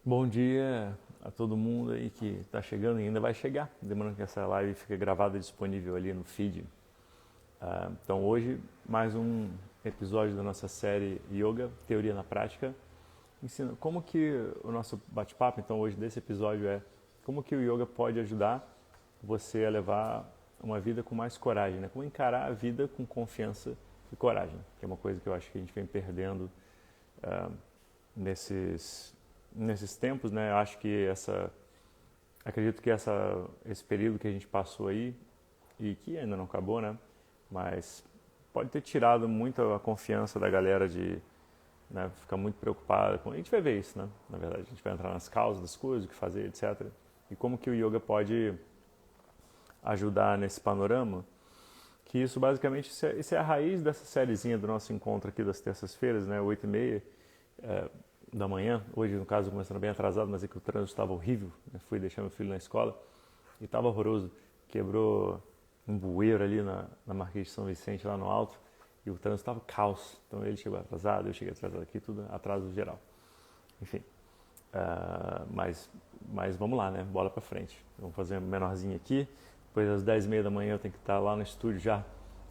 Bom dia a todo mundo aí que está chegando e ainda vai chegar. Lembrando que essa live fica gravada e disponível ali no feed. Então hoje mais um episódio da nossa série Yoga, Teoria na Prática. Ensina como que o nosso bate-papo, então hoje desse episódio é como que o yoga pode ajudar você a levar uma vida com mais coragem, né? Como encarar a vida com confiança e coragem, que é uma coisa que eu acho que a gente vem perdendo ah, nesses tempos, né? Eu acho que acredito que esse período que a gente passou aí e que ainda não acabou, né? Mas pode ter tirado muito a confiança da galera de, né, ficar muito preocupada com. A gente vai ver isso, né? Na verdade, a gente vai entrar nas causas das coisas, o que fazer, etc. E como que o yoga pode ajudar nesse panorama? Que isso basicamente isso é a raiz dessa sériezinha do nosso encontro aqui das terças-feiras, né? 8h30 da manhã. Hoje, no caso, começando bem atrasado, mas é que o trânsito estava horrível. Né? Fui deixar meu filho na escola e estava horroroso. Quebrou um bueiro ali na Marquês de São Vicente, lá no alto, e o trânsito estava caos. Então ele chegou atrasado, eu cheguei atrasado aqui, tudo atraso geral. Enfim, mas vamos lá, né? Bola para frente. Vamos fazer um menorzinho aqui. Depois, às 10h30 da manhã, eu tenho que estar lá no estúdio já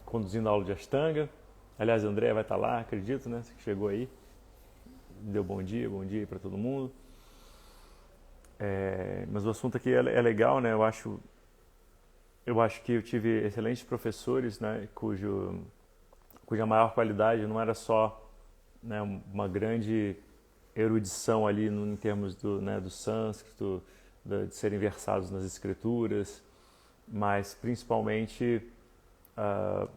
conduzindo a aula de Ashtanga. Aliás, a Andrea vai estar lá, acredito, né? Você que chegou aí. Deu bom dia para todo mundo. Mas o assunto aqui é legal, né? Eu acho que eu tive excelentes professores, né? Cuja maior qualidade não era só, né, uma grande erudição ali em termos do sânscrito, de serem versados nas escrituras, mas principalmente uh,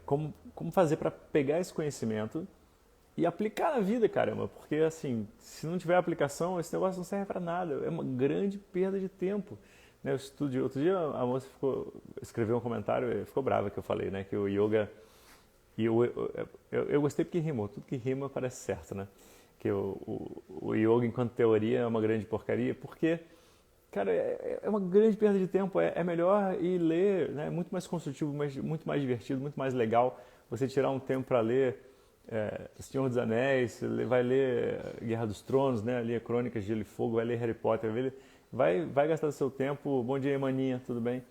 como fazer para pegar esse conhecimento e aplicar na vida, caramba, porque assim, se não tiver aplicação, esse negócio não serve para nada, é uma grande perda de tempo. Né, outro dia a moça escreveu um comentário, ficou brava que eu falei, né, que o yoga, e eu gostei porque rimou, tudo que rima parece certo, né, que o yoga enquanto teoria é uma grande porcaria, porque, cara, é uma grande perda de tempo, é melhor ir ler, né, é muito mais construtivo, muito mais divertido, muito mais legal você tirar um tempo para ler Senhor dos Anéis, vai ler Guerra dos Tronos, né? Ali a Crônicas de Gelo e Fogo, vai ler Harry Potter, vai gastar seu tempo. Bom dia, maninha, tudo bem?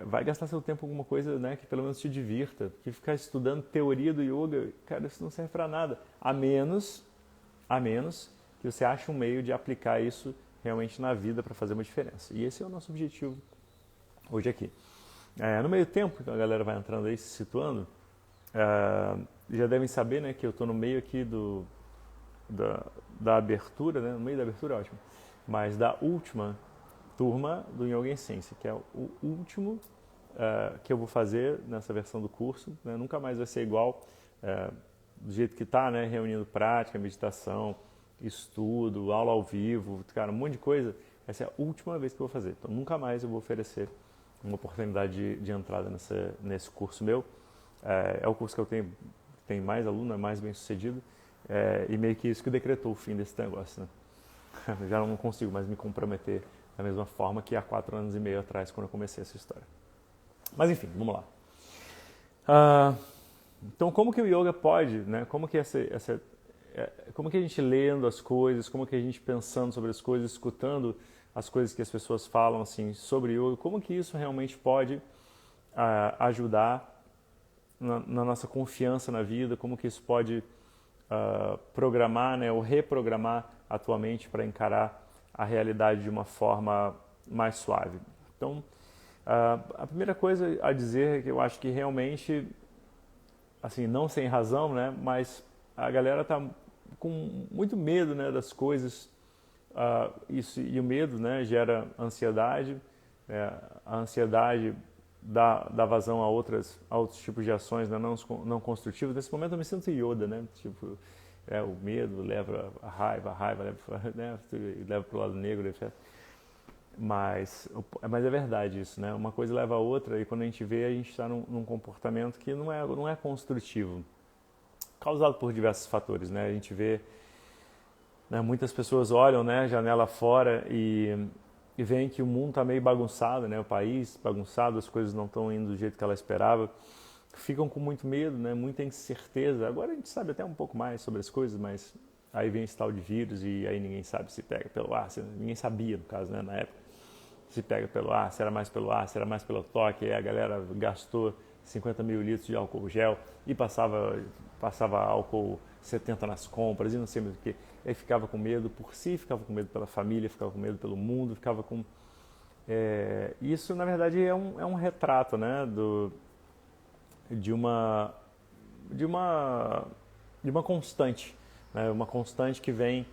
Vai gastar seu tempo com alguma coisa, né, que pelo menos te divirta, porque ficar estudando teoria do yoga, cara, isso não serve para nada, a menos que você ache um meio de aplicar isso realmente na vida para fazer uma diferença. E esse é o nosso objetivo hoje aqui. No meio tempo, que a galera vai entrando aí, se situando, já devem saber, né, que eu estou no meio aqui da abertura, né, no meio da abertura, ótimo, mas da última turma do Yoga Essência, que é o último que eu vou fazer nessa versão do curso, né, nunca mais vai ser igual, do jeito que está, né, reunindo prática, meditação, estudo, aula ao vivo, cara, um monte de coisa. Essa é a última vez que eu vou fazer, então nunca mais eu vou oferecer uma oportunidade de entrada nesse curso meu. É o curso que eu tem mais aluno, é mais bem sucedido, e meio que isso que decretou o fim desse negócio. Né? Eu já não consigo mais me comprometer da mesma forma que há 4 anos e meio atrás, quando eu comecei essa história. Mas enfim, vamos lá. Então, como que o yoga pode, né? Como que a gente lendo as coisas, como que a gente pensando sobre as coisas, escutando as coisas que as pessoas falam assim sobre yoga, como que isso realmente pode ajudar na nossa confiança na vida, como que isso pode programar, né, ou reprogramar a tua mente para encarar a realidade de uma forma mais suave. Então, a primeira coisa a dizer é que eu acho que realmente, assim, não sem razão, né, mas a galera tá com muito medo, né, das coisas. E o medo, né, gera ansiedade. A ansiedade dá vazão a outros tipos de ações, né, não construtivas. Nesse momento eu me sinto Yoda, né? Tipo, o medo leva a raiva leva, né, leva para o lado negro, etc. Mas é verdade isso, né? Uma coisa leva a outra e quando a gente vê, a gente está num comportamento que não é construtivo, causado por diversos fatores, né? A gente vê, né, muitas pessoas olham, né, janela fora e veem que o mundo está meio bagunçado, né, o país bagunçado, as coisas não estão indo do jeito que ela esperava, ficam com muito medo, né, muita incerteza. Agora a gente sabe até um pouco mais sobre as coisas, mas aí vem esse tal de vírus e aí ninguém sabe se pega pelo ar, ninguém sabia, no caso, né, na época, se pega pelo ar, se era mais pelo ar, se era mais pelo toque, aí a galera gastou 50 mil litros de álcool gel e passava álcool 70 nas compras e não sei mais o que. Aí ficava com medo por si, ficava com medo pela família, ficava com medo pelo mundo, ficava com... isso, na verdade, é um retrato, né, de uma constante, né, uma constante que vem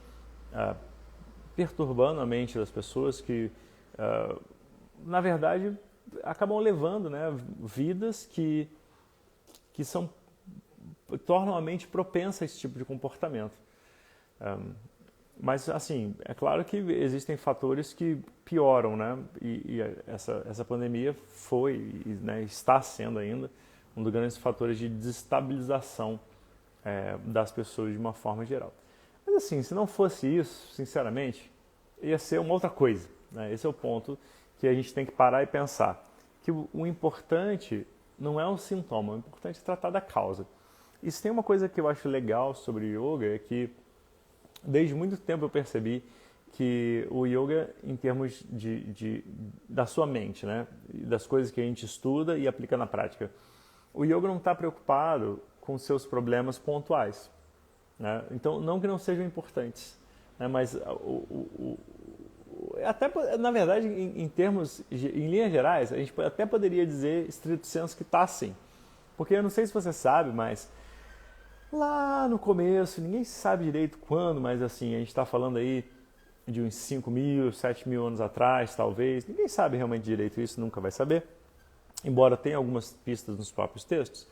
perturbando a mente das pessoas que, na verdade, acabam levando, né, vidas que tornam a mente propensa a esse tipo de comportamento. Mas, assim, é claro que existem fatores que pioram, né? E essa pandemia foi, né, está sendo ainda, um dos grandes fatores de desestabilização das pessoas de uma forma geral. Mas, assim, se não fosse isso, sinceramente, ia ser uma outra coisa, né? Esse é o ponto que a gente tem que parar e pensar. Que o importante não é o sintoma, o importante é tratar da causa. E se tem uma coisa que eu acho legal sobre o yoga é que desde muito tempo eu percebi que o yoga, em termos da sua mente, né, das coisas que a gente estuda e aplica na prática, o yoga não está preocupado com seus problemas pontuais, né? Então, não que não sejam importantes, né, mas até, na verdade, em linhas gerais, a gente até poderia dizer, estrito senso, que está assim. Porque eu não sei se você sabe, mas lá no começo, ninguém sabe direito quando, mas assim, a gente está falando aí de uns 5.000, 7.000 anos atrás, talvez. Ninguém sabe realmente direito isso, nunca vai saber, embora tenha algumas pistas nos próprios textos.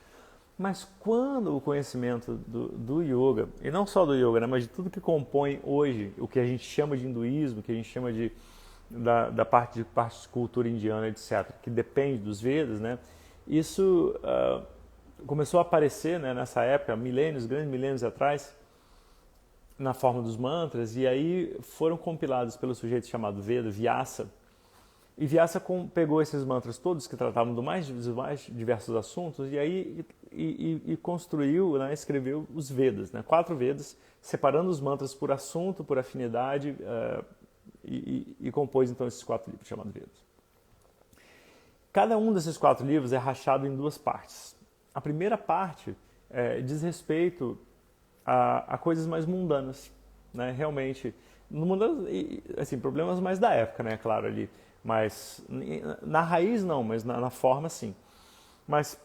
Mas quando o conhecimento do yoga, e não só do yoga, né, mas de tudo que compõe hoje o que a gente chama de hinduísmo, que a gente chama da parte de cultura indiana, etc., que depende dos Vedas, né, isso começou a aparecer, né, nessa época, grandes milênios atrás, na forma dos mantras, e aí foram compilados pelo sujeito chamado Veda, Vyasa. E Vyasa pegou esses mantras todos que tratavam dos mais diversos assuntos e aí construiu, né, escreveu os Vedas, né, 4 Vedas, separando os mantras por assunto, por afinidade, e compôs então esses 4 livros chamados Vedas. Cada um desses 4 livros é rachado em 2 partes. A primeira parte diz respeito a coisas mais mundanas, né, realmente, mundanas, assim, problemas mais da época, né, claro, ali. Mas na raiz não, mas na forma sim. Mas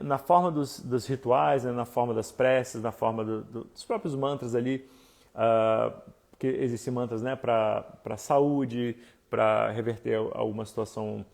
na forma dos rituais, né, na forma das preces, na forma dos próprios mantras ali, porque existem mantras, né, para saúde, para reverter alguma situação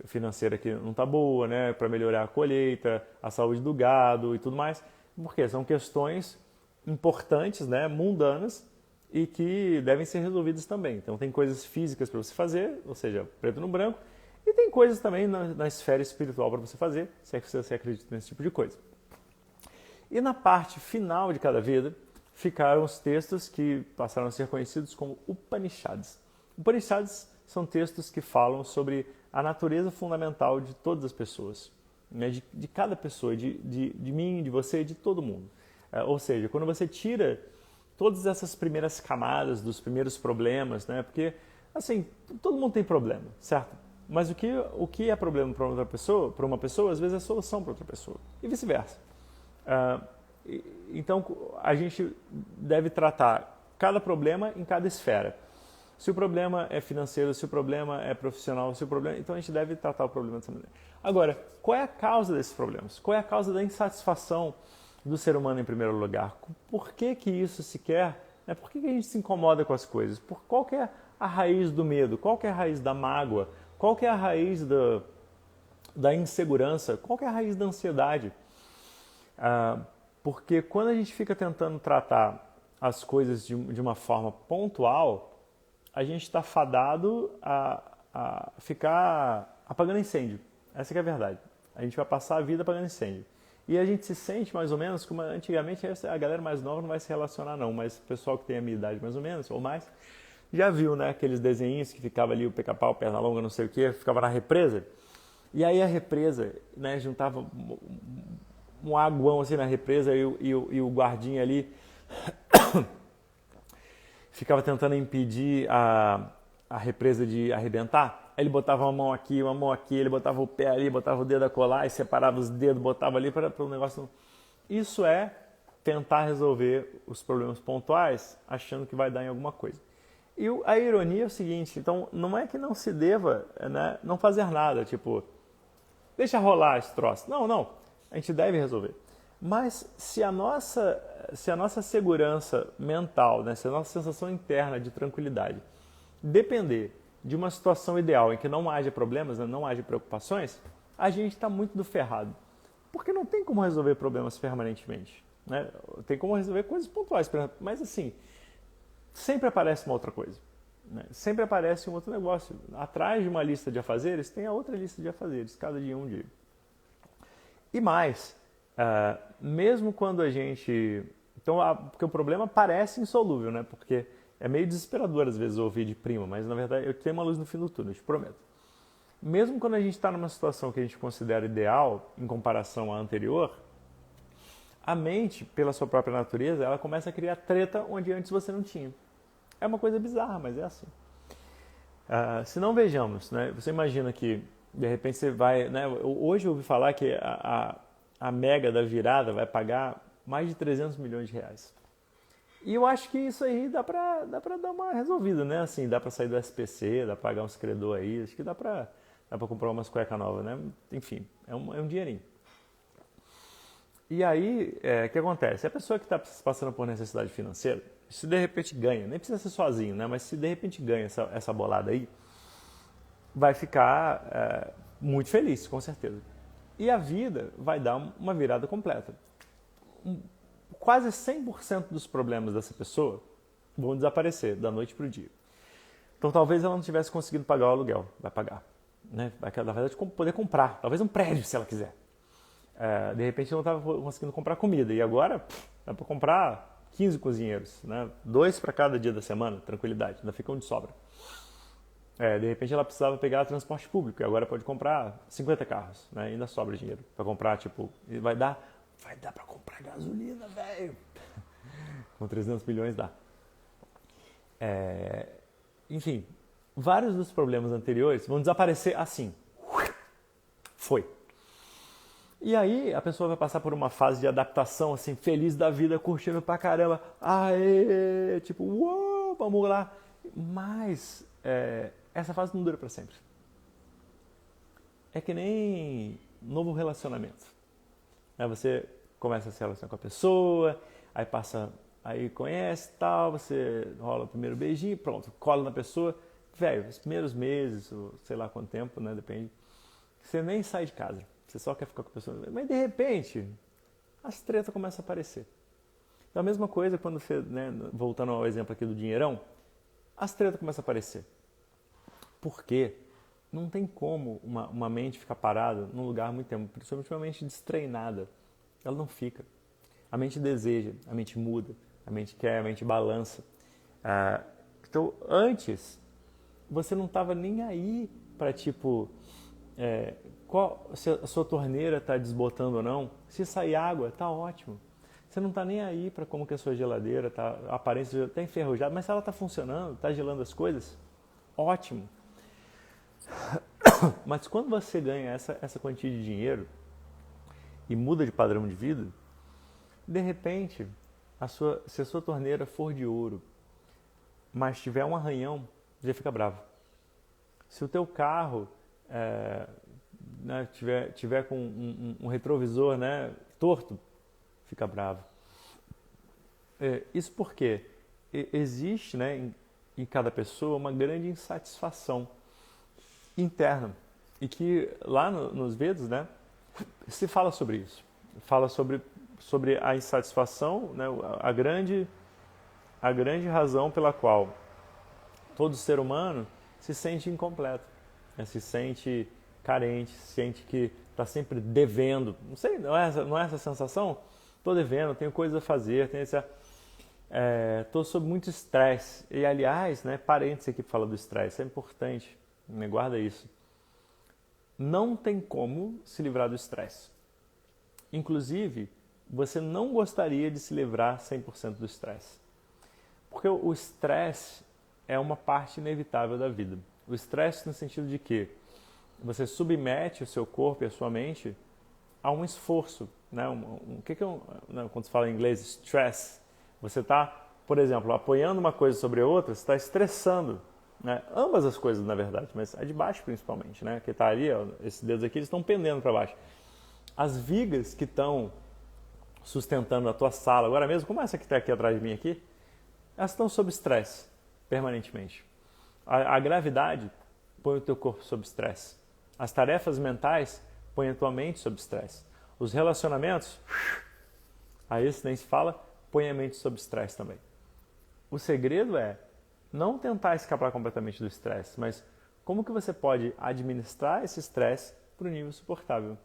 financeira que não está boa, né, para melhorar a colheita, a saúde do gado e tudo mais. Porque são questões importantes, né, mundanas, e que devem ser resolvidas também. Então tem coisas físicas para você fazer, ou seja, preto no branco, e tem coisas também na esfera espiritual para você fazer, se é que você acredita nesse tipo de coisa. E na parte final de cada Veda ficaram os textos que passaram a ser conhecidos como Upanishads. Upanishads são textos que falam sobre a natureza fundamental de todas as pessoas, né, de cada pessoa, de mim, de você, de todo mundo. Ou seja, quando você tira todas essas primeiras camadas dos primeiros problemas, né? Porque, assim, todo mundo tem problema, certo? Mas o que é problema para uma pessoa, às vezes é solução para outra pessoa, e vice-versa. Então, a gente deve tratar cada problema em cada esfera. Se o problema é financeiro, se o problema é profissional, então a gente deve tratar o problema dessa maneira. Agora, qual é a causa desses problemas? Qual é a causa da insatisfação do ser humano em primeiro lugar? Por que isso se quer? Né? Por que a gente se incomoda com as coisas? Qual que é a raiz do medo? Qual que é a raiz da mágoa? Qual que é a raiz da insegurança? Qual que é a raiz da ansiedade? Porque quando a gente fica tentando tratar as coisas de uma forma pontual, a gente está fadado a ficar apagando incêndio. Essa que é a verdade. A gente vai passar a vida apagando incêndio. E a gente se sente mais ou menos como antigamente a galera mais nova não vai se relacionar não, mas o pessoal que tem a minha idade mais ou menos, ou mais, já viu, né, aqueles desenhinhos que ficava ali o pica-pau, perna longa, não sei o que, ficava na represa. E aí a represa, né, juntava um aguão assim na represa e o guardinha ali ficava tentando impedir a represa de arrebentar. Aí ele botava uma mão aqui, ele botava o pé ali, botava o dedo a colar e separava os dedos, botava ali para o negócio. Isso é tentar resolver os problemas pontuais achando que vai dar em alguma coisa. E a ironia é o seguinte, então não é que não se deva, né, não fazer nada, tipo, deixa rolar esse troço. Não, a gente deve resolver. Mas se a nossa segurança mental, né, se a nossa sensação interna de tranquilidade depender de uma situação ideal em que não haja problemas, né, não haja preocupações, a gente está muito do ferrado. Porque não tem como resolver problemas permanentemente. Né? Tem como resolver coisas pontuais, mas assim, sempre aparece uma outra coisa. Né? Sempre aparece um outro negócio. Atrás de uma lista de afazeres, tem a outra lista de afazeres, cada dia um dia. E mais, mesmo quando a gente... Então, porque o problema parece insolúvel, né? Porque é meio desesperador às vezes ouvir de prima, mas na verdade eu tenho uma luz no fim do túnel, eu te prometo. Mesmo quando a gente está numa situação que a gente considera ideal em comparação à anterior, a mente, pela sua própria natureza, ela começa a criar treta onde antes você não tinha. É uma coisa bizarra, mas é assim. Se não vejamos, né? Você imagina que de repente você vai... Né? Hoje eu ouvi falar que a Mega da Virada vai pagar mais de 300 milhões de reais. E eu acho que isso aí dá pra dar uma resolvida, né? Assim, dá pra sair do SPC, dá pra pagar uns credor aí, acho que dá pra comprar umas cuecas novas, né? Enfim, é um dinheirinho. E aí, o que acontece? A pessoa que está passando por necessidade financeira, se de repente ganha, nem precisa ser sozinho, né? Mas se de repente ganha essa bolada aí, vai ficar muito feliz, com certeza. E a vida vai dar uma virada completa. Quase 100% dos problemas dessa pessoa vão desaparecer da noite para o dia. Então talvez ela não tivesse conseguido pagar o aluguel, vai pagar. Né? Vai, na verdade, poder comprar, talvez um prédio se ela quiser. De repente não estava conseguindo comprar comida e agora dá para comprar 15 cozinheiros, né? 2 para cada dia da semana, tranquilidade, ainda fica onde sobra. De repente ela precisava pegar transporte público e agora pode comprar 50 carros, né? Ainda sobra dinheiro para comprar, tipo, vai dar para comprar gasolina, velho. Com 300 milhões dá. Enfim, vários dos problemas anteriores vão desaparecer assim. Foi. E aí a pessoa vai passar por uma fase de adaptação, assim, feliz da vida, curtindo pra caramba. Aê! Tipo, uou, vamos lá. Mas essa fase não dura pra sempre. É que nem novo relacionamento. Você começa a se relacionar com a pessoa, aí conhece e tal, você rola o primeiro beijinho, pronto, cola na pessoa. Velho, os primeiros meses, ou sei lá quanto tempo, né, depende, você nem sai de casa. Você só quer ficar com a pessoa. Mas de repente, as tretas começam a aparecer. Então a mesma coisa quando você, né, voltando ao exemplo aqui do dinheirão, as tretas começam a aparecer. Por quê? Não tem como uma mente ficar parada num lugar há muito tempo, principalmente uma mente destreinada. Ela não fica. A mente deseja, a mente muda, a mente quer, a mente balança. Então, antes, você não estava nem aí para, tipo, se a sua torneira está desbotando ou não. Se sair água, está ótimo. Você não está nem aí para como que a sua geladeira está, a aparência está enferrujada, mas se ela está funcionando, está gelando as coisas, ótimo. Mas quando você ganha essa quantia de dinheiro e muda de padrão de vida, de repente, se a sua torneira for de ouro, mas tiver um arranhão, você fica bravo. Se o teu carro né, tiver com um retrovisor, né, torto, fica bravo. Isso porque existe, né, em cada pessoa uma grande insatisfação interna e que lá nos Vedas, né, se fala sobre isso. Fala sobre a insatisfação, né, a grande razão pela qual todo ser humano se sente incompleto, né, se sente carente, se sente que está sempre devendo. Não sei, não é essa sensação? Estou devendo, tenho coisas a fazer, estou sob muito estresse. E aliás, né, parênteses aqui fala do estresse, é importante, né, guarda isso. Não tem como se livrar do estresse. Inclusive, você não gostaria de se livrar 100% do estresse. Porque o estresse é uma parte inevitável da vida. O estresse no sentido de que você submete o seu corpo e a sua mente a um esforço. Né? Quando se fala em inglês, stress, você está, por exemplo, apoiando uma coisa sobre a outra, você está estressando. Né? Ambas as coisas, na verdade, mas a de baixo principalmente, né? Que está ali, ó, esses dedos aqui, eles estão pendendo para baixo. As vigas que estão sustentando a tua sala, agora mesmo, como essa que está aqui atrás de mim aqui, elas estão sob estresse permanentemente. A gravidade põe o teu corpo sob estresse. As tarefas mentais põem a tua mente sob estresse. Os relacionamentos, aí esse nem se fala, põe a mente sob estresse também. O segredo é não tentar escapar completamente do estresse, mas como que você pode administrar esse estresse para o nível suportável.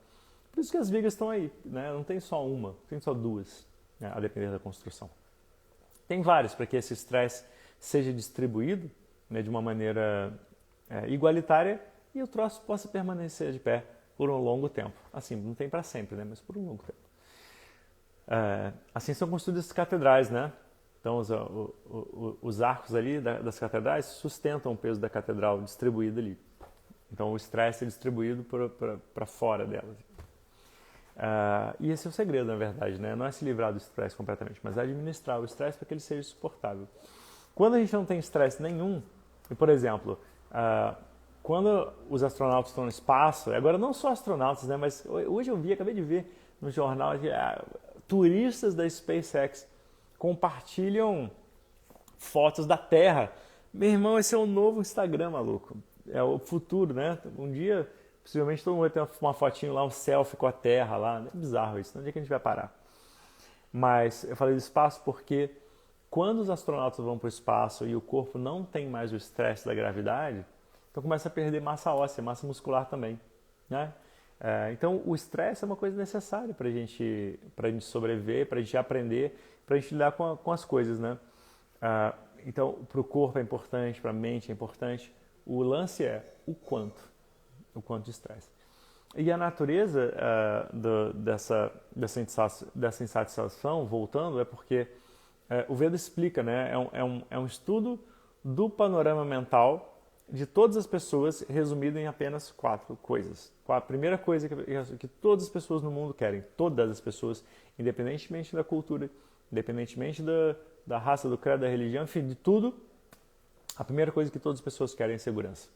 Por isso que as vigas estão aí, né? Não tem só uma, tem só duas, né? A depender da construção. Tem várias para que esse estresse seja distribuído, né, de uma maneira igualitária e o troço possa permanecer de pé por um longo tempo. Assim, não tem para sempre, né? Mas por um longo tempo. Assim são construídas as catedrais, né? Então os arcos ali das catedrais sustentam o peso da catedral distribuído ali. Então o estresse é distribuído para fora delas. E esse é o segredo, na verdade, né? Não é se livrar do estresse completamente, mas administrar o estresse para que ele seja suportável. Quando a gente não tem estresse nenhum, e, por exemplo, quando os astronautas estão no espaço, agora não só astronautas, né? Mas hoje acabei de ver no jornal que turistas da SpaceX compartilham fotos da Terra. Meu irmão, esse é o novo Instagram, maluco. É o futuro, né? Um dia, possivelmente, todo mundo vai ter uma fotinho lá, um selfie com a Terra lá. É bizarro isso. Onde é que a gente vai parar? Mas eu falei do espaço porque quando os astronautas vão para o espaço e o corpo não tem mais o estresse da gravidade, então começa a perder massa óssea, massa muscular também, né? Então o estresse é uma coisa necessária para a gente sobreviver, para a gente aprender, para a gente lidar com as coisas, né? Então para o corpo é importante, para a mente é importante. O lance é o quanto de estresse. E a natureza dessa insatisfação, voltando, é porque o Veda explica, né? É um estudo do panorama mental de todas as pessoas resumido em apenas 4 coisas. A primeira coisa que todas as pessoas no mundo querem, todas as pessoas, independentemente da cultura, independentemente da raça, do credo, da religião, enfim, de tudo, a primeira coisa que todas as pessoas querem é segurança.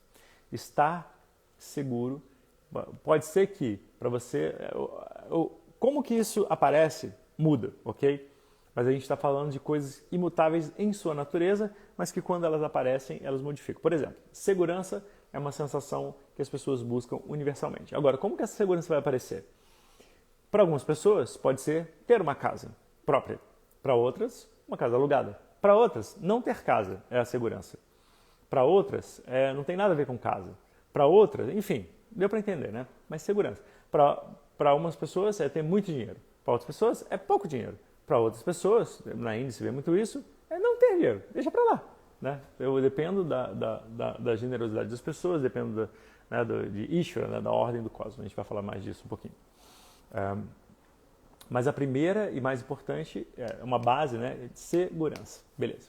Estar seguro. Pode ser que, para você, como que isso aparece, muda, ok? Mas a gente está falando de coisas imutáveis em sua natureza, mas que quando elas aparecem, elas modificam. Por exemplo, segurança é uma sensação que as pessoas buscam universalmente. Agora, como que essa segurança vai aparecer? Para algumas pessoas, pode ser ter uma casa própria. Para outras, uma casa alugada. Para outras, não ter casa é a segurança. Para outras, não tem nada a ver com casa. Para outras, enfim, deu para entender, né? Mas segurança. Para algumas pessoas é ter muito dinheiro. Para outras pessoas é pouco dinheiro. Para outras pessoas, na Índia se vê muito isso, é não ter dinheiro, deixa para lá. Né? Eu dependo da generosidade das pessoas, dependo de Ishvara, né? Da ordem do cosmos. A gente vai falar mais disso um pouquinho. Mas a primeira e mais importante é uma base, né, de segurança. Beleza.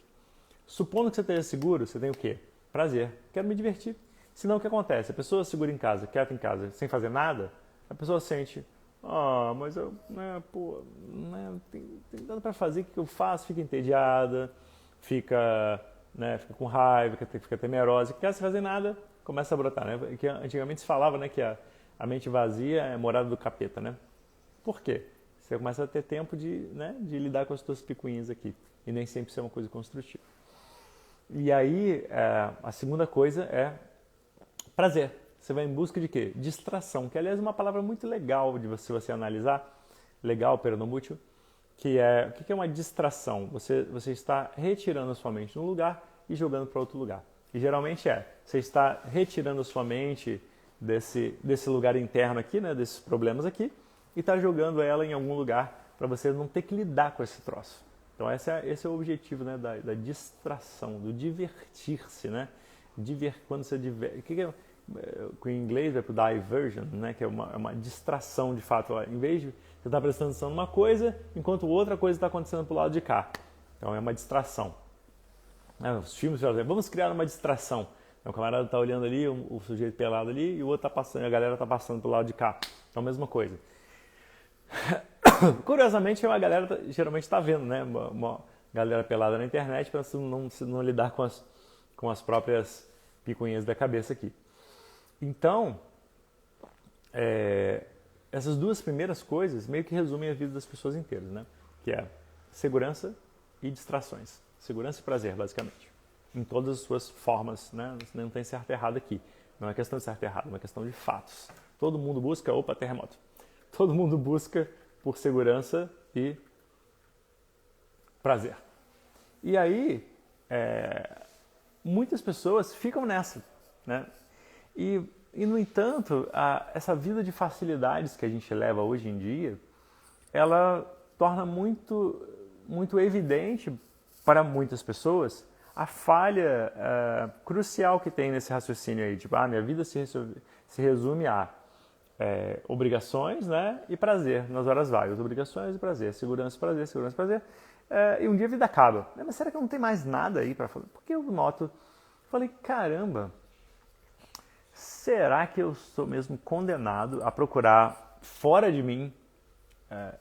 Supondo que você esteja seguro, você tem o quê? Prazer. Quero me divertir. Senão o que acontece? A pessoa segura em casa, quieta em casa, sem fazer nada, a pessoa sente... mas eu, tem nada para fazer, o que eu faço? Fica entediada, fica com raiva, fica temerosa, que quer se fazer nada, começa a brotar, né? Que antigamente se falava, né, que a mente vazia é morada do capeta, né? Por quê? Você começa a ter tempo de lidar com as suas picuinhas aqui, e nem sempre isso é uma coisa construtiva. E aí, a segunda coisa é prazer. Você vai em busca de quê? Distração, que aliás é uma palavra muito legal de você analisar, legal, peronomútil, que é, o que é uma distração? Você está retirando a sua mente de um lugar e jogando para outro lugar. E geralmente você está retirando a sua mente desse lugar interno aqui, né, desses problemas aqui, e está jogando ela em algum lugar para você não ter que lidar com esse troço. Então esse é o objetivo, né, da distração, do divertir-se, né? Quando você com em inglês é para diversion, né? Que é uma distração de fato. Em vez de você estar prestando atenção numa coisa, enquanto outra coisa está acontecendo para o lado de cá. Então é uma distração. Os filmes, vamos criar uma distração. O camarada está olhando ali, o sujeito pelado ali, e o outro está passando, a galera está passando para o lado de cá. Então a mesma coisa. Curiosamente, a galera geralmente está vendo, né? Uma galera pelada na internet para não lidar com as próprias picuinhas da cabeça aqui. Então, essas duas primeiras coisas meio que resumem a vida das pessoas inteiras, né? Que é segurança e distrações. Segurança e prazer, basicamente. Em todas as suas formas, né? Não tem certo e errado aqui. Não é questão de certo e errado, é uma questão de fatos. Todo mundo busca, terremoto. Todo mundo busca por segurança e prazer. E aí, muitas pessoas ficam nessa, né? E no entanto, essa vida de facilidades que a gente leva hoje em dia, ela torna muito, muito evidente para muitas pessoas a falha crucial que tem nesse raciocínio aí. Tipo, minha vida se resume a obrigações, né, e prazer nas horas vagas. Obrigações e prazer. Segurança e prazer, segurança e prazer. E um dia a vida acaba. Mas será que não tem mais nada aí para falar? Porque eu falei, caramba, será que eu sou mesmo condenado a procurar fora de mim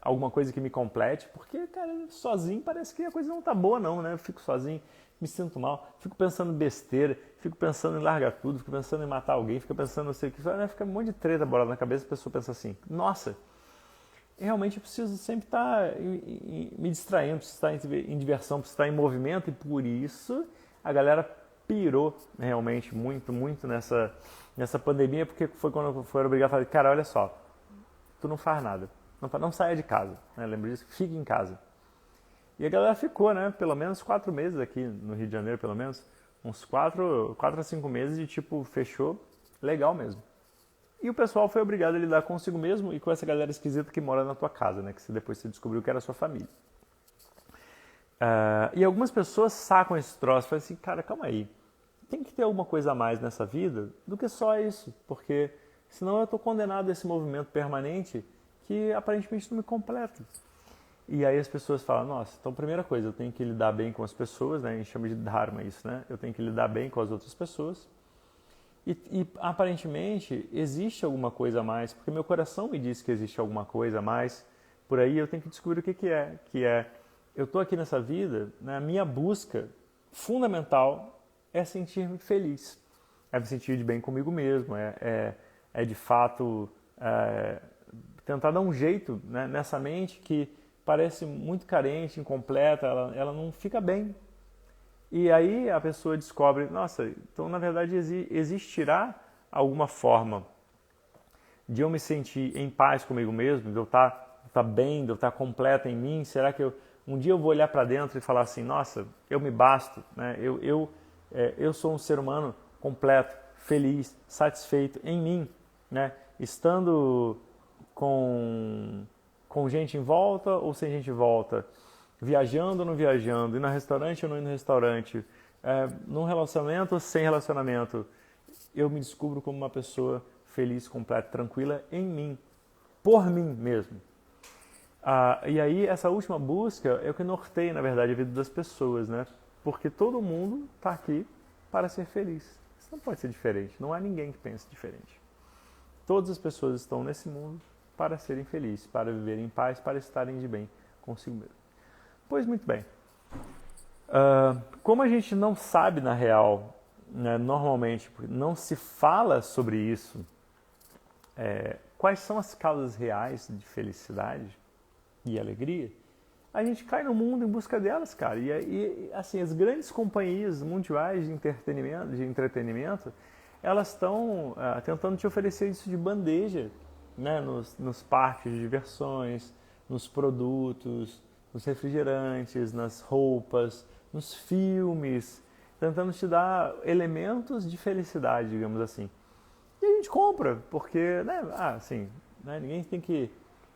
alguma coisa que me complete? Porque, cara, sozinho parece que a coisa não tá boa não, né? Eu fico sozinho, me sinto mal, fico pensando besteira, fico pensando em largar tudo, fico pensando em matar alguém, fico pensando não sei o que, fica um monte de treta bolada na cabeça, a pessoa pensa assim, nossa, realmente eu preciso sempre estar me distraindo, preciso estar em diversão, preciso estar em movimento, e por isso a galera pirou realmente muito, muito nessa pandemia, porque foi quando foram obrigados a falar, cara, olha só, tu não faz nada, não saia de casa, né? Lembra disso? Fique em casa. E a galera ficou, né, pelo menos 4 meses aqui no Rio de Janeiro, pelo menos, uns 4 a 5 meses de tipo, fechou legal mesmo. E o pessoal foi obrigado a lidar consigo mesmo e com essa galera esquisita que mora na tua casa, né, que depois você descobriu que era a sua família. E algumas pessoas sacam esse troço e falam assim, cara, calma aí, tem que ter alguma coisa a mais nessa vida do que só isso, porque senão eu estou condenado a esse movimento permanente que aparentemente não me completa. E aí as pessoas falam, nossa, então primeira coisa, eu tenho que lidar bem com as pessoas, né? A gente chama de dharma isso, né? Eu tenho que lidar bem com as outras pessoas. E aparentemente existe alguma coisa a mais, porque meu coração me diz que existe alguma coisa a mais. Por aí eu tenho que descobrir o que é. Eu estou aqui nessa vida, né? A minha busca fundamental é sentir-me feliz. É me sentir de bem comigo mesmo, é de fato tentar dar um jeito, né, nessa mente que parece muito carente, incompleta, ela não fica bem. E aí a pessoa descobre, nossa, então na verdade existirá alguma forma de eu me sentir em paz comigo mesmo, de eu estar bem, de eu estar completa em mim. Será que um dia eu vou olhar para dentro e falar assim, nossa, eu me basto, né? Eu sou um ser humano completo, feliz, satisfeito em mim, né? Estando com gente em volta ou sem gente em volta, viajando ou não viajando, indo no restaurante ou não indo no restaurante, num relacionamento ou sem relacionamento, eu me descubro como uma pessoa feliz, completa, tranquila em mim, por mim mesmo. E aí essa última busca é o que norteia, na verdade, a vida das pessoas, né? Porque todo mundo está aqui para ser feliz. Isso não pode ser diferente, não há ninguém que pense diferente. Todas as pessoas estão nesse mundo para serem felizes, para viverem em paz, para estarem de bem consigo mesmo. Pois muito bem. Como a gente não sabe na real, né, normalmente, não se fala sobre isso, quais são as causas reais de felicidade e alegria, a gente cai no mundo em busca delas, cara. E assim, as grandes companhias mundiais de entretenimento, elas estão tentando te oferecer isso de bandeja, né, nos parques de diversões, nos produtos, nos refrigerantes, nas roupas, nos filmes, tentando te dar elementos de felicidade, digamos assim. E a gente compra, porque, né, assim, né, ninguém tem que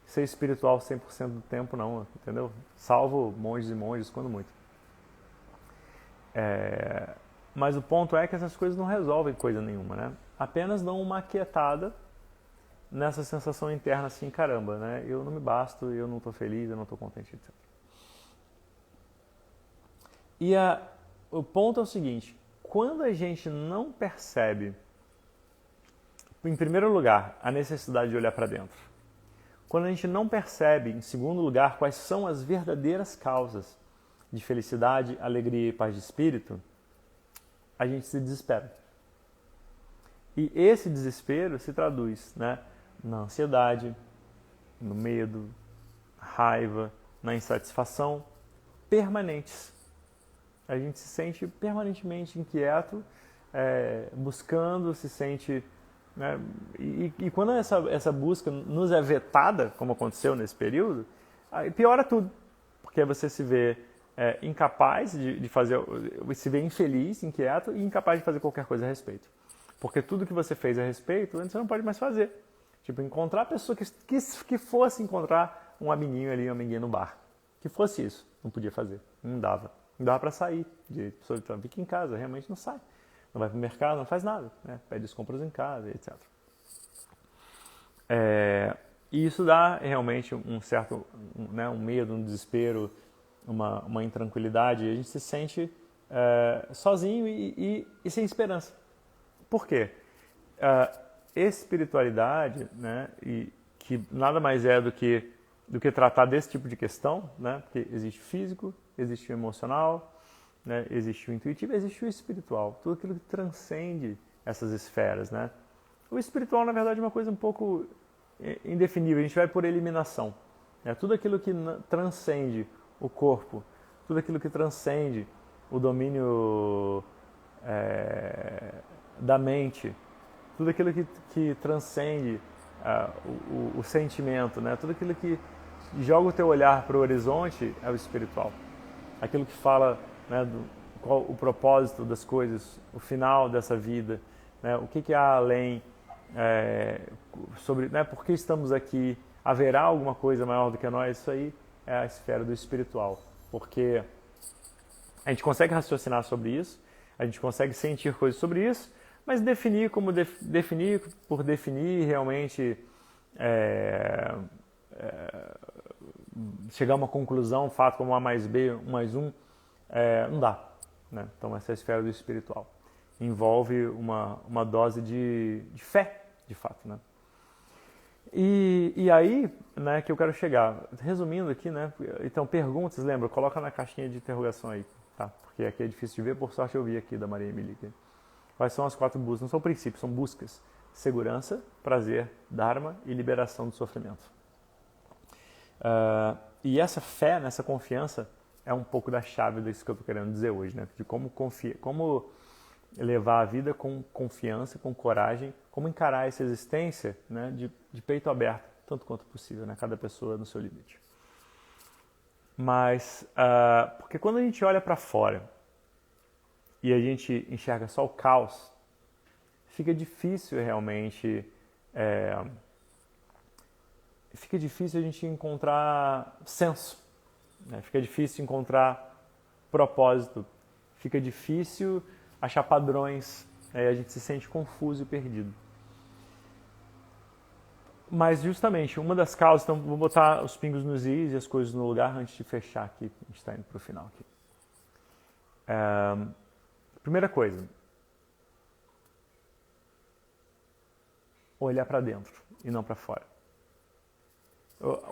ser espiritual 100% do tempo, não, entendeu? Salvo monges e monges, quando muito. Mas o ponto é que essas coisas não resolvem coisa nenhuma, né? Apenas dão uma aquietada nessa sensação interna assim, caramba, né? Eu não me basto, eu não estou feliz, eu não estou contente, etc. E o ponto é o seguinte, quando a gente não percebe, em primeiro lugar, a necessidade de olhar para dentro, quando a gente não percebe, em segundo lugar, quais são as verdadeiras causas de felicidade, alegria e paz de espírito, a gente se desespera. E esse desespero se traduz, né, na ansiedade, no medo, na raiva, na insatisfação permanentes. A gente se sente permanentemente inquieto, buscando, se sente... Né, e quando essa busca nos é vetada, como aconteceu nesse período, aí piora tudo. Porque você se vê incapaz de fazer, se vê infeliz, inquieto e incapaz de fazer qualquer coisa a respeito. Porque tudo que você fez a respeito, você não pode mais fazer. Tipo, encontrar a pessoa que fosse encontrar um amiguinho ali, uma amiguinha no bar. Que fosse isso. Não podia fazer. Não dava. Não dava para sair. A pessoa fica em casa, realmente não sai. Não vai para o mercado, não faz nada. Né? Pede as compras em casa, etc. E isso dá realmente um certo um medo, um desespero, uma intranquilidade. E a gente se sente sozinho e sem esperança. Por quê? Espiritualidade, né, e que nada mais é do que tratar desse tipo de questão, né, porque existe o físico, existe o emocional, né, existe o intuitivo, existe o espiritual, tudo aquilo que transcende essas esferas. Né? O espiritual, na verdade, é uma coisa um pouco indefinível, a gente vai por eliminação. Né? Tudo aquilo que transcende o corpo, tudo aquilo que transcende o domínio da mente, tudo aquilo que transcende o sentimento, né? Tudo aquilo que joga o teu olhar para o horizonte é o espiritual. Aquilo que fala, né, qual o propósito das coisas, o final dessa vida, né? O que há além, sobre, né, por que estamos aqui, haverá alguma coisa maior do que nós, isso aí é a esfera do espiritual. Porque a gente consegue raciocinar sobre isso, a gente consegue sentir coisas sobre isso, mas definir por definir realmente chegar a uma conclusão, um fato como A mais B, 1 mais 1, não dá. Né? Então essa é a esfera do espiritual. Envolve uma dose de fé, de fato. Né? E aí, né, que eu quero chegar. Resumindo aqui, né? Então, perguntas, lembra? Coloca na caixinha de interrogação aí, tá? Porque aqui é difícil de ver, por sorte eu vi aqui da Maria Emília. Quais são as 4 buscas? Não são princípios, são buscas. Segurança, prazer, dharma e liberação do sofrimento. E essa fé, essa confiança, é um pouco da chave disso que eu estou querendo dizer hoje, né? De como levar a vida com confiança, com coragem, como encarar essa existência, né, de peito aberto, tanto quanto possível, né? Cada pessoa no seu limite. Mas, porque quando a gente olha para fora e a gente enxerga só o caos, fica difícil realmente, fica difícil a gente encontrar senso, né? Fica difícil encontrar propósito, fica difícil achar padrões, a gente se sente confuso e perdido. Mas justamente, uma das causas, então vou botar os pingos nos is e as coisas no lugar antes de fechar aqui, a gente está indo para o final aqui. Primeira coisa, olhar para dentro e não para fora.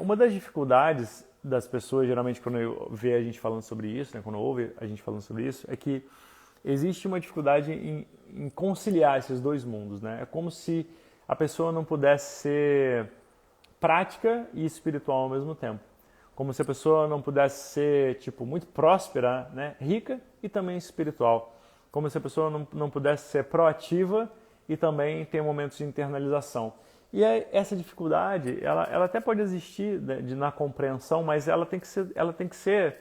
Uma das dificuldades das pessoas, geralmente quando vê a gente falando sobre isso, né, quando ouve a gente falando sobre isso, é que existe uma dificuldade em conciliar esses dois mundos. Né? É como se a pessoa não pudesse ser prática e espiritual ao mesmo tempo. Como se a pessoa não pudesse ser muito próspera, né? Rica e também espiritual. Como se a pessoa não pudesse ser proativa e também ter momentos de internalização. E essa dificuldade, ela até pode existir, né, na compreensão, mas ela tem que ser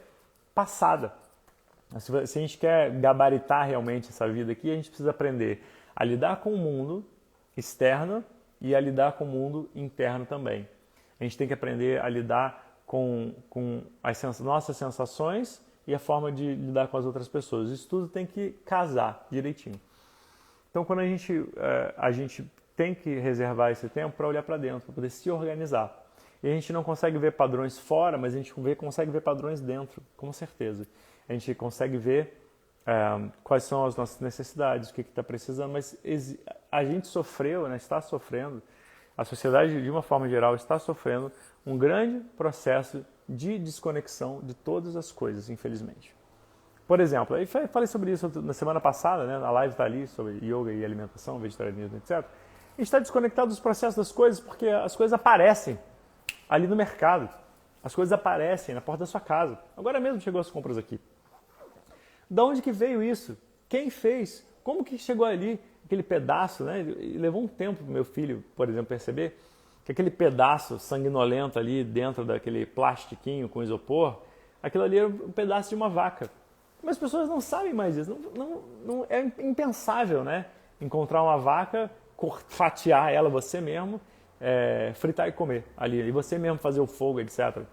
passada. Se a gente quer gabaritar realmente essa vida aqui, a gente precisa aprender a lidar com o mundo externo e a lidar com o mundo interno também. A gente tem que aprender a lidar com as nossas sensações e a forma de lidar com as outras pessoas. Isso tudo tem que casar direitinho. Então, quando a gente tem que reservar esse tempo para olhar para dentro, para poder se organizar. E a gente não consegue ver padrões fora, mas a gente consegue ver padrões dentro, com certeza. A gente consegue ver quais são as nossas necessidades, o que está precisando, mas a gente sofreu, né, está sofrendo, a sociedade de uma forma geral está sofrendo um grande processo de desconexão de todas as coisas, infelizmente. Por exemplo, eu falei sobre isso na semana passada, né, na live está ali, sobre yoga e alimentação, vegetarianismo, etc. A gente está desconectado dos processos das coisas porque as coisas aparecem ali no mercado. As coisas aparecem na porta da sua casa. Agora mesmo chegou as compras aqui. Da onde que veio isso? Quem fez? Como que chegou ali aquele pedaço, né? E levou um tempo para o meu filho, por exemplo, perceber que aquele pedaço sanguinolento ali dentro daquele plastiquinho com isopor, aquilo ali era um pedaço de uma vaca. Mas as pessoas não sabem mais disso. É impensável, né? Encontrar uma vaca, fatiar ela você mesmo, fritar e comer ali. E você mesmo fazer o fogo, etc.